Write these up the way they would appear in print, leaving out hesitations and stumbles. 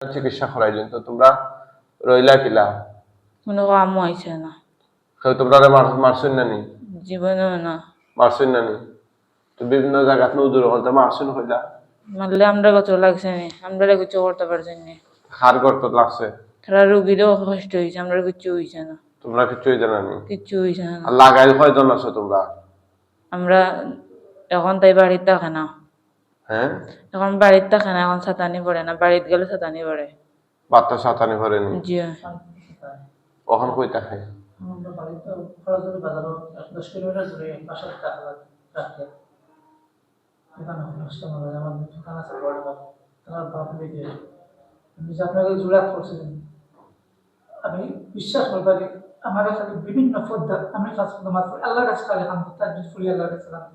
চিকিৎসা করাইলেন তো তোমরা রইলা কিলা কোনো কাম হয়েছে না কেউ তোমরা মারছুন না নি জীবনেও না মারছুন না নি তো বিভিন্ন জায়গাত নজর হলতে মারছুন হইলা মারলে আমরা কত লাগছে নি আমরা কিছু করতে পারছি নি হার করতে লাগছে তারা রুগীরও কষ্ট হয়েছে আমরা কিছু হয়েছে না তোমরা কিছুই জানা নি কিচ্ছু হয়েছে না আর লাগাই কয়জন আছো তোমরা আমরা এখন তাই বাড়িতে থাকে না হ্যাঁ এখন বাড়িতে থাকে না এখন ছাতানি পড়ে না বাড়িতে গেলে ছাতানি পড়ে বাচ্চা সাতানি করেনি জি ওখান কই থাকে আমরা বাড়িতে খরচের বাজারও 10 কিলোমিটার দূরে বাসার টাকা রাখতে এখানে অনুষ্ঠান হবে আমার দোকান আছে বড় বাবা তার বাপ মেয়ে আমি যে আপনাকে জোড়া করছিলেন আমি বিশ্বাস করবো যে আমার কাছে বিভিন্ন পদ্ধতি আমি কাজ করতে মাত্র আল্লাহর কাছে খালি কাম করতে আর ফুলি আল্লাহর কাছে কাম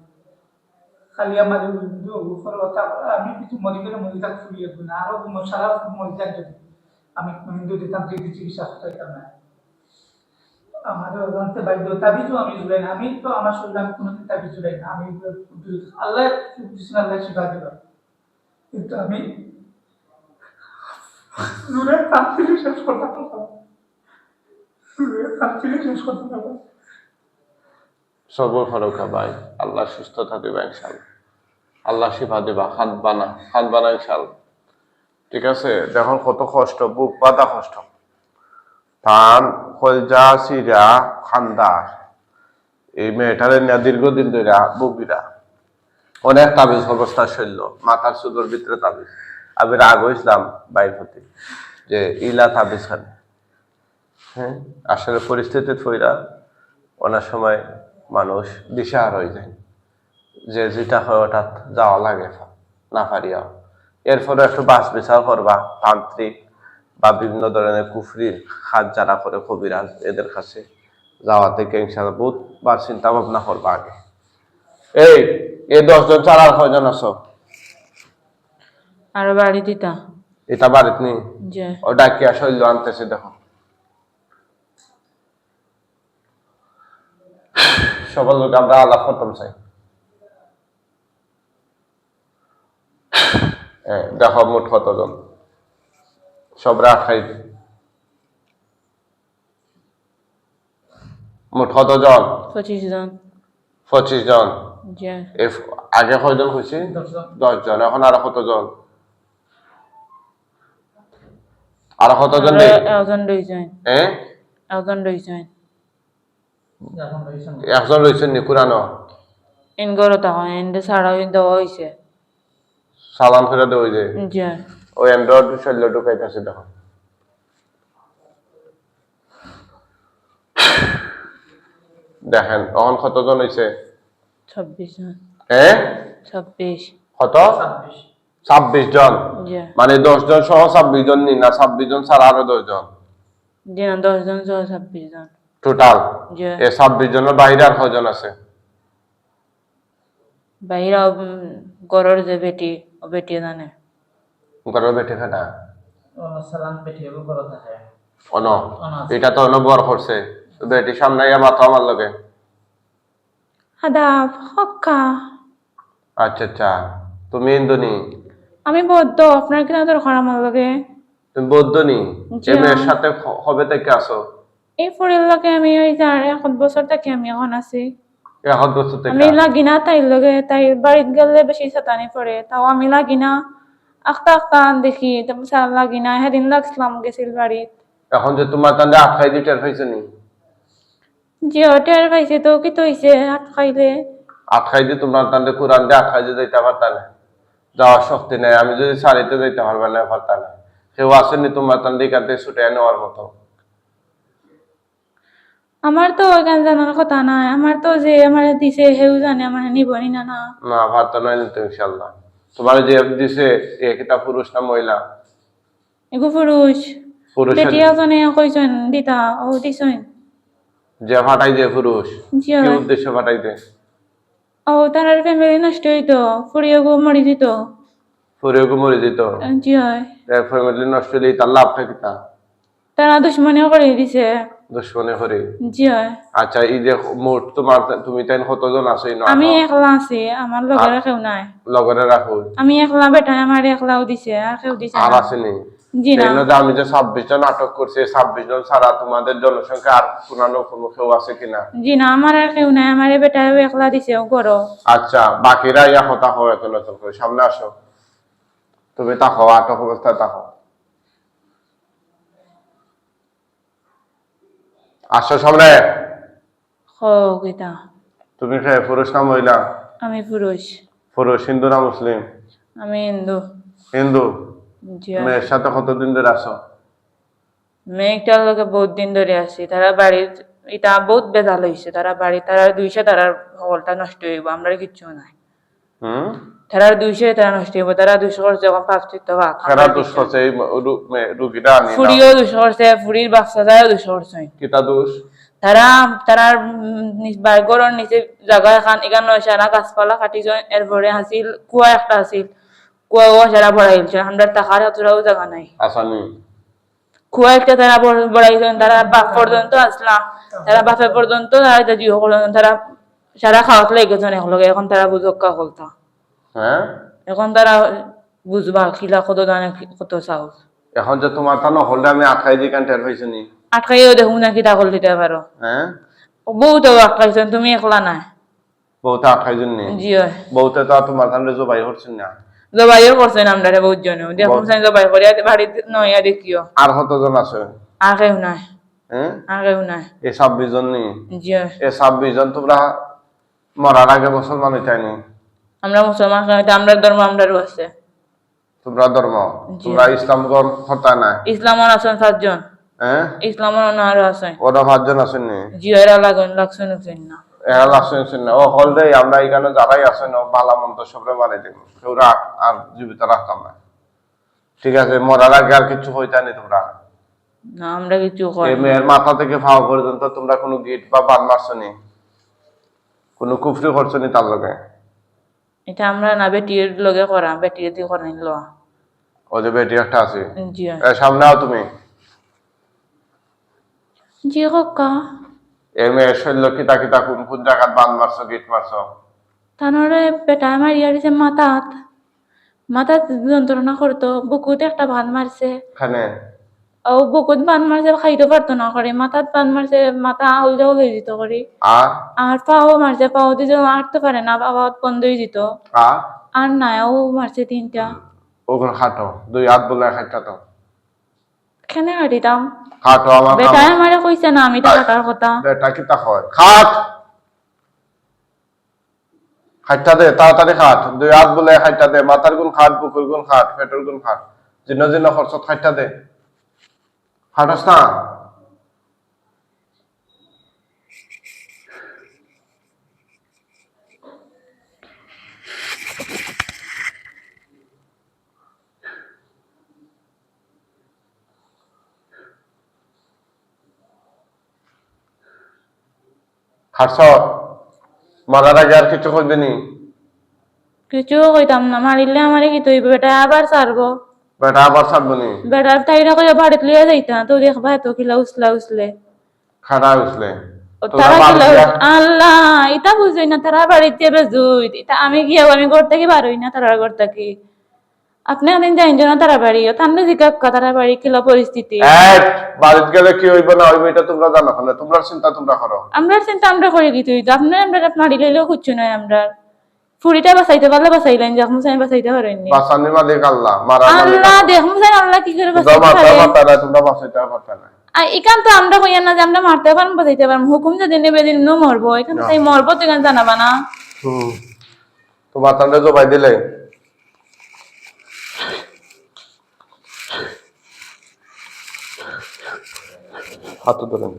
খালি আমার উপর কথা আমি কিছু মনে করে মনে থাক ফুলিয়ে দিই না আরো সারা মনে থাক যদি আমি হিন্দু দিতাম চিকিৎসা করতাম না আমাদের জানতে বাধ্য তাবিজও আমি জুড়াই না আমি তো আমার শরীরে আমি কোনোদিন তাবিজ জুড়াই না আমি আল্লাহ আল্লাহ শিফা দিল কিন্তু আমি জুড়ে তান্ত্রিক শেষ করতে পারবো জুড়ে তান্ত্রিক শেষ করতে পারবো সবর ফরকা ভাই আল্লাহ সুস্থতা দেবা ইনশাআল্লাহ আল্লাহ শিফা দেবা হাত বানা ইনশাআল্লাহ ঠিক আছে দেখুন কত কষ্ট বুক বাঁধা কষ্ট টান কলজা সিরা খান্দার এই মেয়েটারে নিয়ে দীর্ঘদিন ধরে বুকিরা অনেক তাবিজ অবস্থা শৈল মাথার সুদর ভিতরে তাবিজ আমি রাগ হয়েছিলাম বাইর প্রতি যে ইলা তাবিজ খানে হ্যাঁ আসলে পরিস্থিতি থইরা অনেক সময় মানুষ দিশাহার হয়ে যায় যে যেটা হয় হঠাৎ যাওয়া লাগে না পারিয়াও এরপরে একটু বাস বিচার করবা তান্ত্রিক বা বিভিন্ন ধরনের কুফরির হাত যারা করে কবিরাজ এদের কাছে যাওয়া থেকে ইনশাআল্লাহ বহুতবার চিন্তা ভাবনা করবা আগে এই 10 জন ছাড়া আর কয়জন আছো আর বাড়ি দিতা এটা বাড়িতে নেই জি ও ডাকিয়া শৈল আনতেছে দেখো সবার লোক আমরা আলাপ করতাম চাই দেখো মোট কতজন সবরা 28 মোট কতজন 25 জন 25 জন জি আগে কয়জন হয়েছে 10 জন এখন আরো কতজন আরো কতজন নেই একজন রয়েছেন হ্যাঁ একজন রয়েছেন এখন রয়েছেন একজন রয়েছেন নি কুরানো ইন গরো তখন এন্ডে ছাড়া দেওয়া হয়েছে সালাম করে দেওয়া যায় জি ওই অ্যান্ড্রয়েড শৈল ঢুকাইতেছে দেখো দেখেন এখন কতজন হয়েছে 26 জন হ্যাঁ 26 কত 26 26 জন জি মানে 10 জন সহ 26 জন নি না 26 জন ছাড়া আরো 10 জন জি না 10 জন সহ 26 জন টোটাল জি এই 26 জনের বাইরে আর কয়জন আছে বাইরা গরর যে বেটি ও বেটি জানে ঘরের বেটে ফেটা সালাম পেটিয়ে বড় থাকে অন এটা তো অনবর করছে বেটি সামনে মাথা আমার লগে আদাব হক্কা আচ্ছা আচ্ছা তুমি ইন্দুনি আমি বদ্ধ আপনার কিনা দরকার আমার লগে তুমি বৌদ্ধনি জি, এই মেয়ের সাথে হবে থেকে আসো এই পরিলকে আমি ওই 1 বছর থেকে আমি এখন আছি এখন বছর থেকে আমি লাগি না তাই লগে তাই বাড়িতে গেলে বেশি ছাতানি পড়ে তাও আমি লাগি না আখতা দেখি তারপর সার লাগি না সেদিন লাগছিলাম গেছিল বাড়িত এখন যে তোমার তান্ডে আটকাই দিটার হয়েছে নি জি টের পাইছে তো কি তৈছে আটকাইলে আটকাই দিয়ে তোমার তান্ডে কোরআন দিয়ে আটকাই দিয়ে যাইতে পারতা না যাওয়ার শক্তি নেই আমি যদি সারিতে যাইতে পারবে না পারতা না কেউ আসেনি তোমার তান্ডে এখান থেকে ছুটে নেওয়ার মতো আমার তো ওইখান জানার কথা নাই আমার তো যে আমার দিছে হেউ জানে আমার নিবনি না না না পারতা নয় নিতে ইনশাল্লাহ তোমার যে দিছে একটা পুরুষ না মহিলা এগো পুরুষ পুরুষের বেটি এজনে কইছেন দিতা ও দিছেন যে ফাটাই দিয়ে পুরুষ জি কি উদ্দেশ্যে ফাটাই দে ও তার ফ্যামিলি নষ্ট হইতো ফুরিয়ে গো মরি দিত পুরুষ মরে যেত জি হয় ফ্যামিলি নষ্ট হলে তার লাভ থাকে না তারা দুশ্মনীও করে দিছে দুশ্মনে করে জি হয় আচ্ছা এই যে মোট তোমার তুমি তাই কতজন আছো আমি একলা আছি আমার লগের কেউ নাই লগরে রাখো আমি একলা বেটা আমার একলাও দিছে আর কেউ দিছে আর না। আসেনি জি না। এই যে আমি যে 26 জন আটক করছি, 26 জন ছাড়া তোমাদের জনসংখ্যা আর পুরানো কোনো কেউ আছে কিনা? জি না, আমার আর কেউ নাই, আমার বেটাও একলা দিছে করো। আচ্ছা, বাকিরা ইয়া কথা হয় এত নতুন করে সামনে আসো। তুমি তাকো, আটক অবস্থায় তাকো। আসো সামনে। কিতা? তুমি কে, পুরুষ না মহিলা? আমি পুরুষ। পুরুষ, হিন্দু না মুসলিম? আমি হিন্দু। হিন্দু। জি। মেয়ের সাথে কতদিন ধরে আসো? মেয়েটার লগে বহুত দিন ধরে আছি, তারা বাড়ির এটা বহুত বেজাল হয়েছে, তারা বাড়ি তারা 200 তারার হলটা নষ্ট হইব, আমরা কিচ্ছু নাই। হুম, তারা 200 তারা নষ্ট হইব, তারা 200 করছে যখন পাঁচটি তো ভাগ কারা দোষ করছে এই রুগীটা আনি না? ফুড়িও 200 করছে, ফুড়ির বাচ্চা তারা 200 করছে। কিতা দোষ? তারা তারার গরর নিচে জায়গা এখান এখানে সারা গাছপালা কাটিছে, এরপরে আসিল কুয়া একটা আসিল, কুয়াও সারা বড়াইছে, আমরা টাকার হাতুরাও জায়গা নাই। আসানি কুয়া একটা তারা বড়াইছেন, তারা বাপ পর্যন্ত আসলাম, তারা বাপে পর্যন্ত তারা জিও করলেন, তারা সারা খাওয়াত লেগেছেন একলগে, এখন তারা বুঝক্কা করতা। হ্যাঁ, এখন তারা বুঝবা খিলা কত দানে কত চাউল। এখন যে তোমার তা নহলে আমি আটকাই দিই কান টের হয়েছে নি? আটকাইও দেখুন নাকি তা করল দিতে পারো। হ্যাঁ, বহুত আটকাইছেন, তুমি একলা নাই। বউতে আটকাই জন নি? জি হয়। বউতে তো তোমার কানে জবাই করছেন না? জবাইও করছেন আমরা বহুত জনে, দেখুন জবাই করিয়া বাড়িতে নইয়া দেখিও। আর কতজন আছে? আর কেউ নাই। হ্যাঁ, আর কেউ নাই। এই 26 জন নি? জি হয়। এই 26 জন তোমরা মরার আগে মুসলমান হইতাইনি? আমরা মুসলমান, আমরা ধর্ম আমরারও আছে। তোমরা ধর্ম, জি। তোমরা ইসলাম ধর্ম হতা না? ইসলামর আছেন 7 জন। হ্যাঁ, ইসলামর আরো আছে। ওরা 5 জন আছেন নি? জি এরা লাগছেন না। এরা লাগছেন না? ও হল রে, আমরা এখানে যারাই আছেন ও বালা মন্দ সবরে মারি দেব, কেউ আর জীবিত রাখতাম না। ঠিক আছে, মরার আগে আর কিছু হইতানি তোমরা? না, আমরা কিছু করি এই না। মেয়ের মাথা থেকে পাও পর্যন্ত তোমরা কোনো গিট বা বান মারছনি? কোনো কুফরি করছনি তার লগে? এটা আমরা না বেটির লগে করা, বেটির দিয়ে করে নিল। ও যে বেটি একটা আছে, জি। সামনে আও তুমি। জি কাকা। এই মেয়ের শৈল্য কিতা কিতা কোন কোন জায়গায় বান মারছো, গিট মারছো? তানরে বেটা আমার ইয়ারিছে মাথাত, মাথাত যন্ত্রণা করতো, বুকুতে একটা বান মারছে। এখানে ও বুকুত বান মারছে, খাইতে পারতো না করে, মাথাত বান মারছে, মাথা আউল জাউল হয়ে যেত করে। আর আর পাও মারছে, পাও দিয়ে আটতে পারে না, বাবা বন্ধ হয়ে যেত। আর আর নাই, ও মারছে 3টা। ওগুলো খাটো, 2 হাত বলে খাইটা তো কেন কাটিতাম? খাটো। আমার বেটা আমারে কইছে না আমি তা কাটার কথা। বেটা কিতা হয়, খাট খাইটা দে, তাড়াতাড়ি খাট। 2 হাত বলে খাইটা দে, মাথার গুণ খাট, বুকুর গুণ খাট, পেটের গুণ খাট, জিন্ন জিন্ন খরচত খাইটা দে। খাটস না? খাটছ? মারার আগে আর কিছু করবি নি? কিছু কইতাম না, মারিলে আমারে কি তৈব, বেটা আবার ছাড়বো। বেটা আবার ছাড়বো নি? বেটার তাইরা কইয়া বাড়িত লইয়া যাইতা, তো দেখবা এত কিলা উসলে। খাড়া উঠলে তারা কিলা আল্লাহ এটা বুঝই না, তারা বাড়িতে যাবে জুই, এটা আমি গিয়াও আমি ঘর থেকে বার হই না, তারা ঘর থেকে। আপনি একদিন যাইন না তারা বাড়ি, তাহলে জিজ্ঞাসা তারা বাড়ি কিলা পরিস্থিতি। বাড়িতে গেলে কি হইব না হইব এটা তোমরা জানো না, তোমরা চিন্তা তোমরা করো। আমরা চিন্তা আমরা করি কি তুই, আপনি আমরা মারি লইলেও খুঁজছো না, আমরা ফুড়িটা বাঁচাইতে পারলে বাঁচাইলেন, যাক মুসাই বাঁচাইতে পারেননি। বাঁচানি মালিক আল্লাহ, মারা আল্লাহ দেখ মুসাই আল্লাহ কি করে বাঁচাইতে পারে। তোমরা বাঁচাইতে পারতা না। এখান তো আমরা কইয়া না যে আমরা মারতে পারবো বাঁচাইতে পারবো, হুকুম যদি নেবে দিন মরবো, এখানে তাই মরবো তো এখানে জানাবা না। তো বাতানটা জবাই দিলে হাত ধরেন।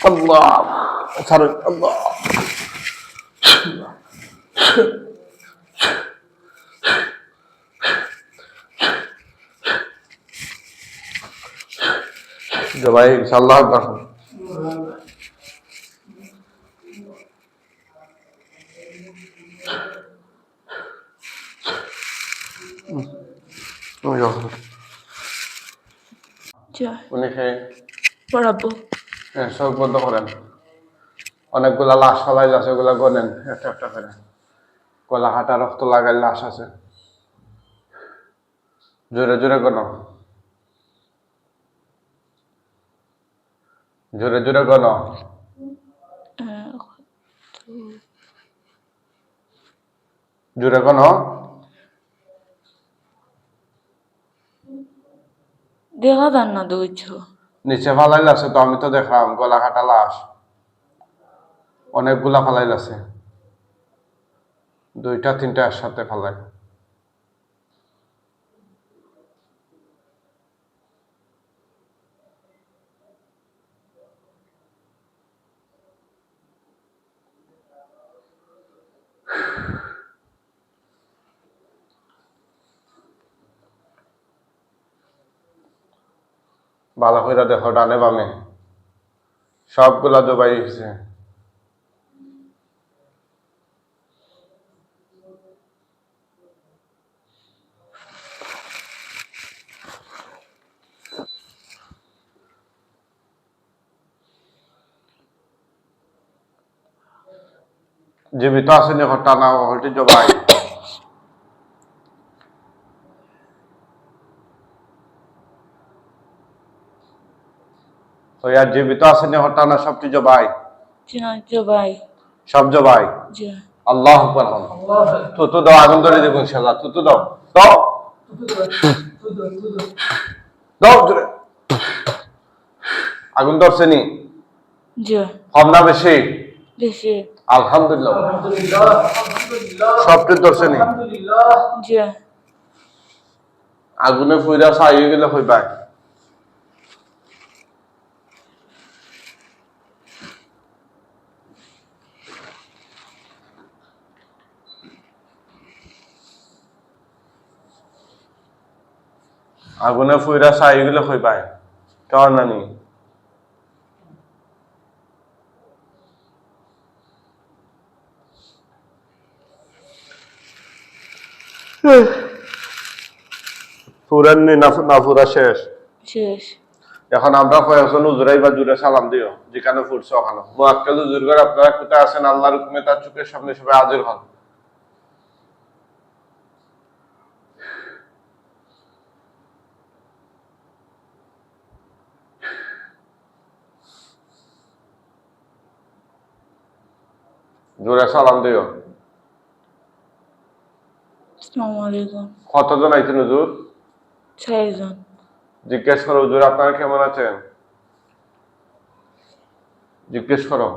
আল্লাহ ছাড়ুন, আল্লাহ জবাই ইনশাআল্লাহ দেখুন। উনি খেয়ে পড়াবো। সব বন্ধ করেন। অনেকগুলা লাশ ফলাই আছে, ওগুলা গনেন একটা একটা করে। গলা হাঁটা রক্ত লাগাই লাশ আছে। জোরে জোরে গণ, জোরে জোরে গণ। জোরে গণ। দেখা যান না দুইছো। নিচে ফালাইল আছে তো, আমি তো দেখলাম গলা কাটা লাশ অনেকগুলা ফালাইল আছে, 2টা 3টা একসাথে ফালাই। ভালো করে দেখো ডানে বামে সবগুলা জবাই হয়েছে। জীবিত আসেনি টানা হলটি জবাই। ওই আর জীবিত আসেনি টানা সবটি জবাই, জবাই। সব জবাই। জি। আল্লাহ আকবার। তুতু দাও, আগুন ধরে দেবো ইনশাআল্লাহ। তুতু দাও, দাও দাও জোরে। আগুন ধরছে নি? জি। কম না বেশি? বেশি। আলহামদুলিল্লাহ। আলহামদুলিল্লাহ, আলহামদুলিল্লাহ, সবটি ধরছে নি? আলহামদুলিল্লাহ। জি। আগুনে ফুইরা ছাই হয়ে গেলে হইবাই। আগুনে ফুইরা ছাই হয়ে গেলে হইবাই, কেমন নানি? ফুরাননি না ফুরা শেষ? শেষ। এখন আমরা কয়েকজন হুজুরাই বা জুড়ে সালাম দিও যেখানে ফুটছে ওখানে। মুআক্কেল হুজুর ঘর আপনারা কোথায় আছেন, আল্লাহর হুকুমে তার চোখের সামনে সবাই হাজির হন। জোরে সালাম দিও। আসসালামু আলাইকুম। কতজন আইছেন হুজুর? 6 জন। জিজ্ঞেস করো হুজুর আপনারা কেমন আছেন, জিজ্ঞেস করো।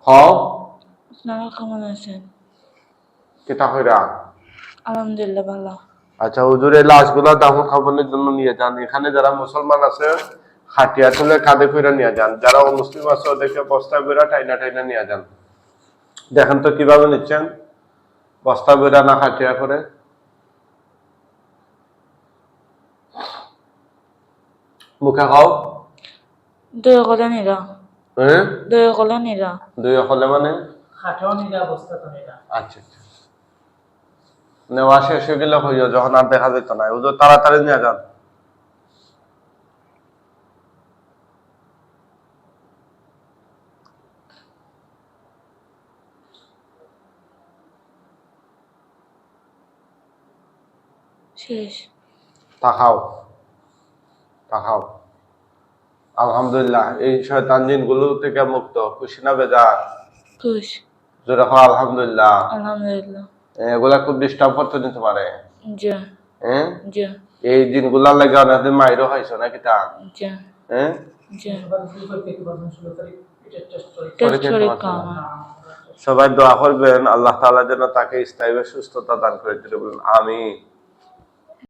হও আপনারা কেমন আছেন? কেটা হইরা? আলহামদুলিল্লাহ ভালো। আচ্ছা হুজুর, এই লাশগুলা দাফন কাফনের জন্য নিয়ে যান। এখানে যারা মুসলমান আছে খাটিয়া তুলে কাঁধে কইরা নিয়ে যান, যারা অমুসলিম আছে ওদেরকে বস্তা কইরা টাইনা টাইনা নিয়ে যান। দেখেন তো কিভাবে নিচ্ছেন, বস্তা কইরা না খাটিয়া করে? মুখে খাও। দয়া করে নিরা। হ্যাঁ, দয়া করে নিরা। দুই হলে মানে? খাটেও নিরা, বস্তা তো নিরা। আচ্ছা আচ্ছা, নেওয়া শেষ হয়ে গেলে হইয়া যখন আর দেখা যেত না, হুজুর তাড়াতাড়ি নিয়ে যান। শেষ। তাকাও তাকাও। আলহামদুলিল্লাহ, এই শয়তান জিনগুলো থেকে মুক্ত, খুশি না বেজার? খুশ। জোরে খাও আলহামদুলিল্লাহ। আলহামদুলিল্লাহ। এগুলা খুব ডিস্টার্ব করতে দিতে পারে। জি। হ্যাঁ, জি। এই দিনগুলার লাগে অনেকদিন মাইরও খাইছো নাকি তা? জি। হ্যাঁ, জি। এবার 2 তারিখ পিটের টেস্ট পরীক্ষা। টেস্ট পরীক্ষা করে তোমার কাম। সবাই দোয়া করবেন আল্লাহ তাআলা যেন তাকে স্থায়ী সুস্থতা দান করে দিতে বলেন, আমিন।